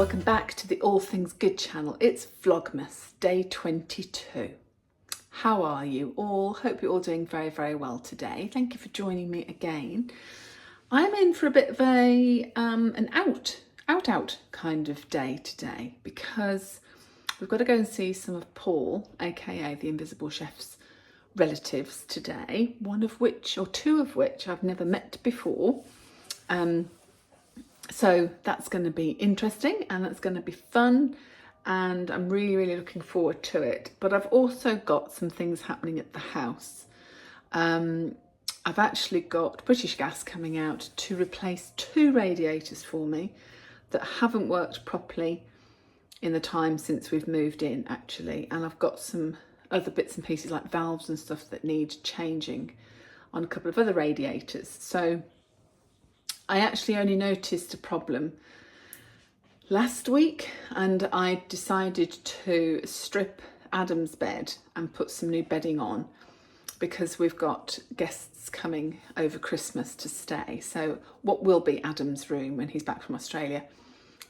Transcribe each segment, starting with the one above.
welcome back to the All Things Good channel. It's Vlogmas, day 22. How are you all? Hope you're all doing very, very well today. Thank you for joining me again. I'm in for a bit of an out kind of day today because we've got to go and see some of Paul, aka the Invisible Chef's relatives today, two of which I've never met before. So that's going to be interesting and that's going to be fun, and I'm really, really looking forward to it. But I've also got some things happening at the house. I've actually got British Gas coming out to replace 2 radiators for me that haven't worked properly in the time since we've moved in, actually. And I've got some other bits and pieces like valves and stuff that need changing on a couple of other radiators. So I actually only noticed a problem last week, and I decided to strip Adam's bed and put some new bedding on because we've got guests coming over Christmas to stay. So what will be Adam's room when he's back from Australia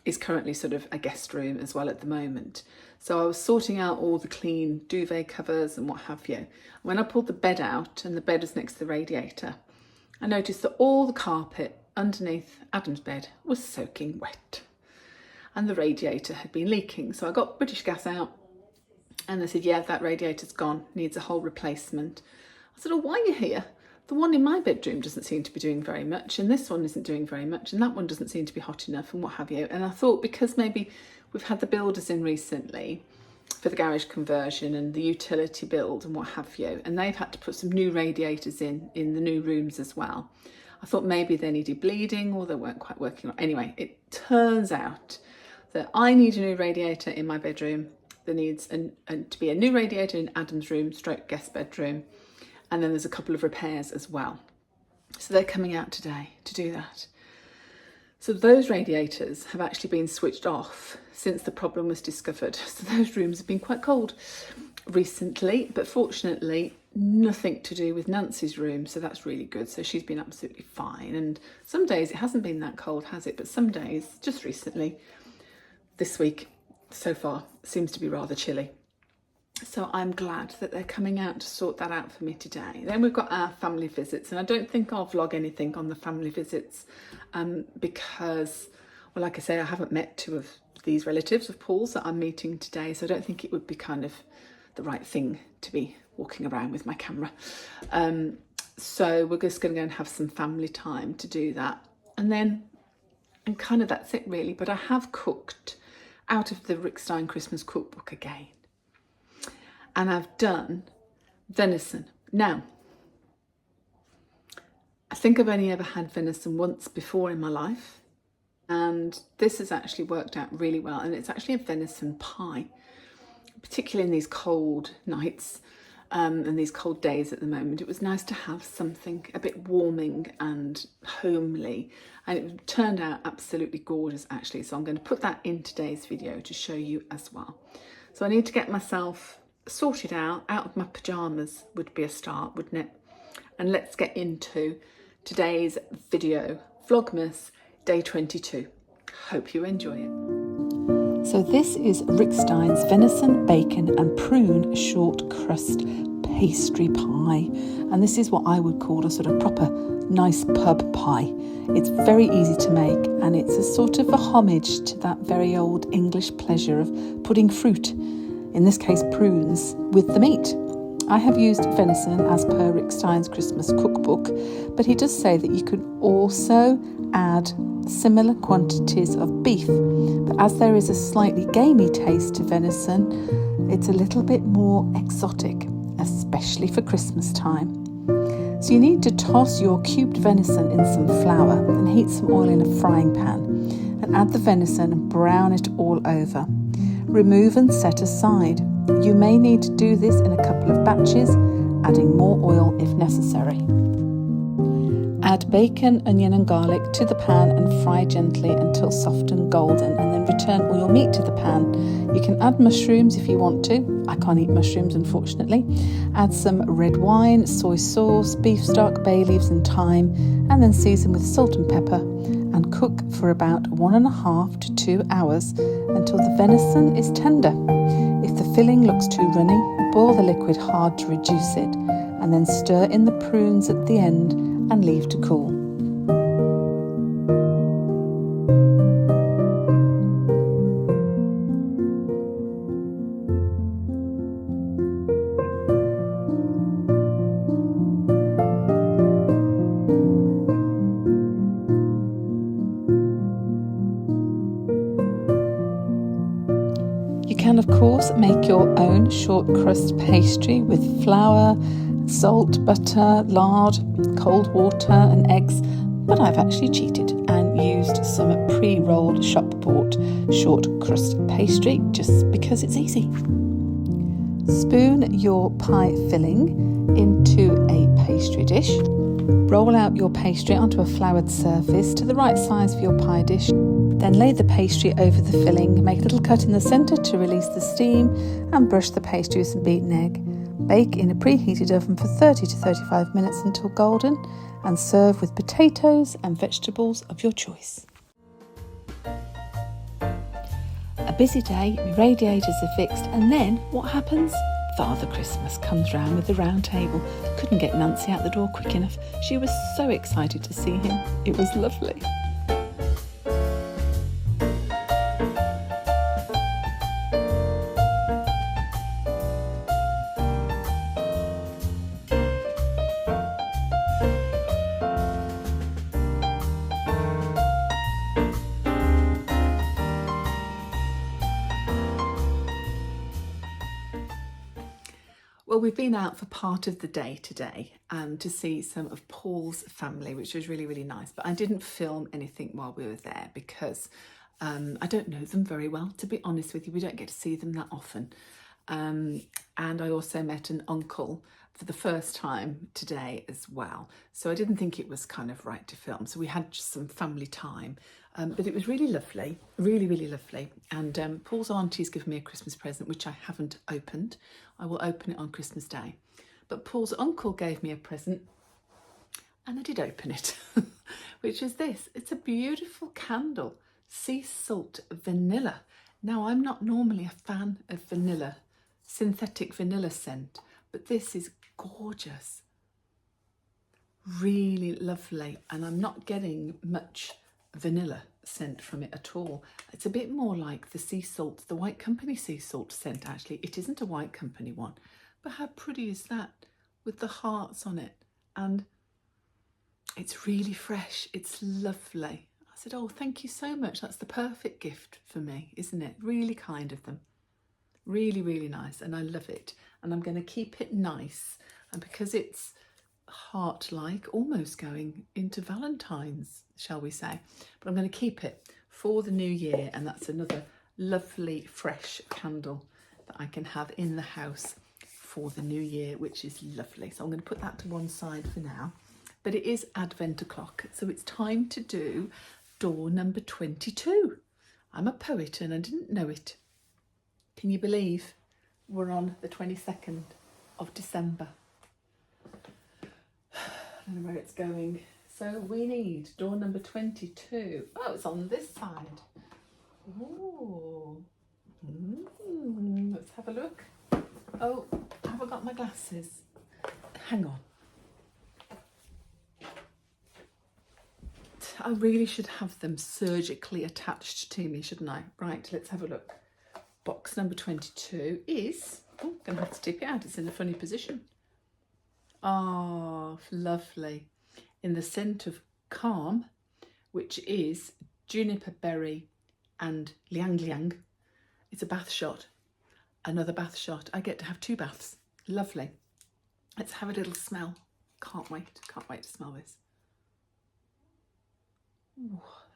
is currently sort of a guest room as well at the moment. So I was sorting out all the clean duvet covers and what have you. When I pulled the bed out and the bed was next to the radiator, I noticed that all the carpet underneath Adam's bed was soaking wet and the radiator had been leaking. So I got British Gas out and they said, yeah, that radiator's gone, needs a whole replacement. I said, oh, why are you here? The one in my bedroom doesn't seem to be doing very much, and this one isn't doing very much, and that one doesn't seem to be hot enough, and what have you. And I thought, because maybe we've had the builders in recently for the garage conversion and the utility build and what have you, and they've had to put some new radiators in the new rooms as well. I thought maybe they needed bleeding or they weren't quite working. Anyway, it turns out that I need a new radiator in my bedroom. There needs to be a new radiator in Adam's room, stroke guest bedroom. And then there's a couple of repairs as well. So they're coming out today to do that. So those radiators have actually been switched off since the problem was discovered. So those rooms have been quite cold recently, but fortunately nothing to do with Nancy's room, so that's really good. So she's been absolutely fine, and some days it hasn't been that cold, has it? But some days, just recently, this week so far, seems to be rather chilly. So I'm glad that they're coming out to sort that out for me today. Then we've got our family visits, and I don't think I'll vlog anything on the family visits because, well, like I say, I haven't met 2 of these relatives of Paul's that I'm meeting today, so I don't think it would be kind of the right thing to be walking around with my camera. So we're just going to go and have some family time to do that, and kind of that's it really. But I have cooked out of the Rick Stein Christmas cookbook again, and I've done venison. Now, I think I've only ever had venison once before in my life, and this has actually worked out really well, and it's actually a venison pie, particularly in these cold nights and these cold days at the moment. It was nice to have something a bit warming and homely, and it turned out absolutely gorgeous actually. So I'm going to put that in today's video to show you as well. So I need to get myself sorted out of my pajamas would be a start, wouldn't it? And let's get into today's video, Vlogmas day 22. Hope you enjoy it. So this is Rick Stein's venison, bacon and prune short crust pastry pie, and this is what I would call a sort of proper nice pub pie. It's very easy to make, and it's a sort of a homage to that very old English pleasure of putting fruit, in this case prunes, with the meat. I have used venison as per Rick Stein's Christmas cookbook, but he does say that you could also add similar quantities of beef. But as there is a slightly gamey taste to venison, it's a little bit more exotic, especially for Christmas time. So you need to toss your cubed venison in some flour and heat some oil in a frying pan, and add the venison and brown it all over. Remove and set aside. You may need to do this in a couple of batches, adding more oil if necessary. Add bacon, onion and garlic to the pan and fry gently until soft and golden, and then return all your meat to the pan. You can add mushrooms if you want to. I can't eat mushrooms, unfortunately. Add some red wine, soy sauce, beef stock, bay leaves and thyme, and then season with salt and pepper. and cook for about 1.5 to 2 hours until the venison is tender. If the filling looks too runny, boil the liquid hard to reduce it, and then stir in the prunes at the end and leave to cool. You can, of course, make your own short crust pastry with flour, salt, butter, lard, cold water and eggs, but I've actually cheated and used some pre-rolled shop-bought short crust pastry just because it's easy. Spoon your pie filling into a pastry dish. Roll out your pastry onto a floured surface to the right size for your pie dish. Then lay the pastry over the filling, make a little cut in the centre to release the steam, and brush the pastry with some beaten egg. Bake in a preheated oven for 30 to 35 minutes until golden, and serve with potatoes and vegetables of your choice. A busy day, my radiators are fixed, and then what happens? Father Christmas comes round with the round table. Couldn't get Nancy out the door quick enough. She was so excited to see him. It was lovely. Well, we've been out for part of the day today to see some of Paul's family, which was really, really nice. But I didn't film anything while we were there because I don't know them very well, to be honest with you. We don't get to see them that often. And I also met an uncle for the first time today as well. So I didn't think it was kind of right to film. So we had just some family time. But it was really lovely, really, really lovely. And Paul's auntie's given me a Christmas present, which I haven't opened. I will open it on Christmas Day. But Paul's uncle gave me a present, and I did open it, which is this. It's a beautiful candle, sea salt vanilla. Now, I'm not normally a fan of vanilla, synthetic vanilla scent, but this is gorgeous. Really lovely, and I'm not getting much vanilla scent from it at all. It's a bit more like the sea salt, the White Company sea salt scent actually. It isn't a White Company one, but how pretty is that with the hearts on it? And it's really fresh, it's lovely. I said, oh, thank you so much. That's the perfect gift for me, isn't it? Really kind of them. Really, really nice, and I love it. And I'm going to keep it nice, and because it's heart-like, almost going into Valentine's, shall we say, but I'm going to keep it for the new year, and that's another lovely fresh candle that I can have in the house for the new year, which is lovely. So I'm going to put that to one side for now, but it is Advent o'clock, so it's time to do door number 22. I'm a poet and I didn't know it. Can you believe we're on the 22nd of December? I don't know where it's going. So we need door number 22. Oh, it's on this side. Ooh. Let's have a look. Oh, have I got my glasses? Hang on. I really should have them surgically attached to me, shouldn't I? Right, let's have a look. Box number 22 is... Oh, I'm going to have to tip it out. It's in a funny position. Oh, lovely. In the scent of calm, which is juniper berry and liang liang. It's a bath shot. Another bath shot. I get to have 2 baths. Lovely. Let's have a little smell. Can't wait to smell this.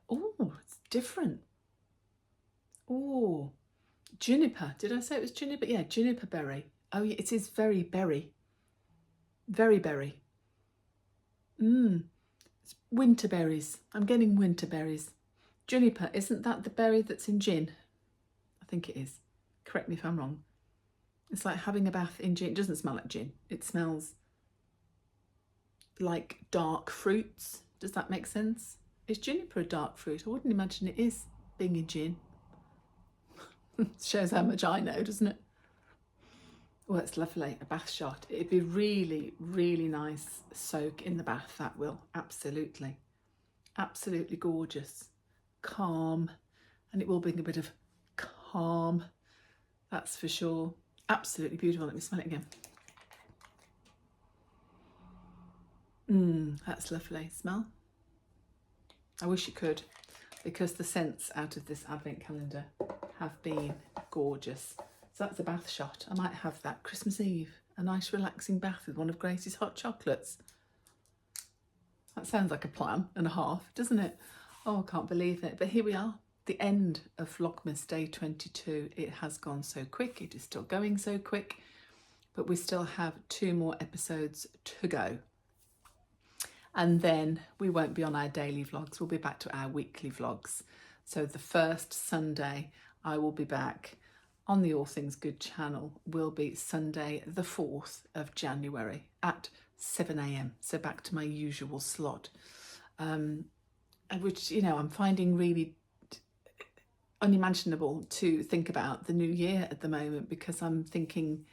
Oh, it's different. Oh, juniper. Did I say it was juniper? Yeah, juniper berry. Oh, yeah, it is very berry. Very berry. It's winter berries. I'm getting winter berries. Juniper, isn't that the berry that's in gin? I think it is. Correct me if I'm wrong. It's like having a bath in gin. It doesn't smell like gin. It smells like dark fruits. Does that make sense? Is juniper a dark fruit? I wouldn't imagine it is, being a gin. Shows how much I know, doesn't it? Oh, it's lovely, a bath shot. It'd be really, really nice soak in the bath, that will, absolutely. Absolutely gorgeous, calm, and it will bring a bit of calm, that's for sure. Absolutely beautiful. Let me smell it again. That's lovely. Smell? I wish you could, because the scents out of this advent calendar have been gorgeous. So that's a bath shot. I might have that Christmas Eve, a nice relaxing bath with one of Gracie's hot chocolates. That sounds like a plan and a half, doesn't it? Oh, I can't believe it. But here we are, the end of Vlogmas Day 22. It has gone so quick. It is still going so quick, but we still have 2 more episodes to go. And then we won't be on our daily vlogs. We'll be back to our weekly vlogs. So the first Sunday I will be back on the All Things Good channel will be Sunday the 4th of January at 7 AM. So back to my usual slot, which, you know, I'm finding really unimaginable to think about the new year at the moment, because I'm thinking,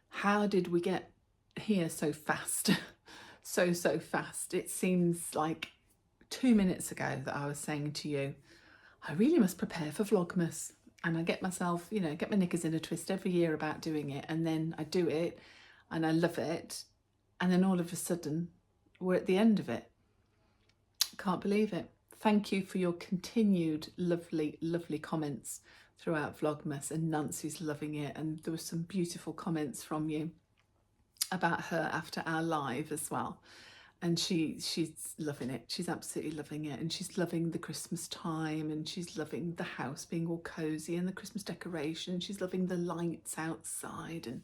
how did we get here so fast? so fast. It seems like 2 minutes ago that I was saying to you, I really must prepare for Vlogmas. And I get myself, you know, get my knickers in a twist every year about doing it. And then I do it and I love it. And then all of a sudden we're at the end of it. Can't believe it. Thank you for your continued lovely, lovely comments throughout Vlogmas. And Nancy's loving it. And there were some beautiful comments from you about her after our live as well. And she's loving it. She's absolutely loving it. And she's loving the Christmas time, and she's loving the house being all cozy and the Christmas decoration. She's loving the lights outside. And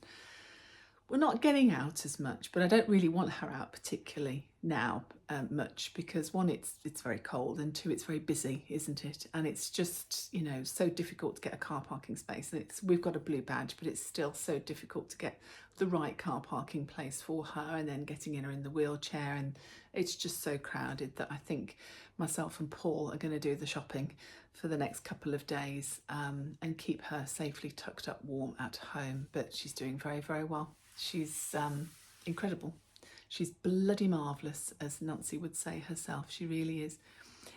we're not getting out as much, but I don't really want her out particularly now much, because 1, it's very cold, and 2, it's very busy, isn't it? And it's just, you know, so difficult to get a car parking space. And we've got a blue badge, but it's still so difficult to get the right car parking place for her, and then getting in her in the wheelchair, and it's just so crowded that I think myself and Paul are going to do the shopping for the next couple of days, and keep her safely tucked up warm at home. But she's doing very, very well. She's incredible. She's bloody marvellous, as Nancy would say herself. She really is.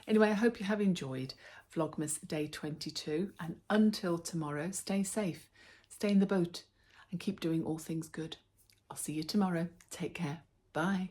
Anyway, I hope you have enjoyed Vlogmas Day 22. And until tomorrow, stay safe, stay in the boat, and keep doing all things good. I'll see you tomorrow. Take care. Bye.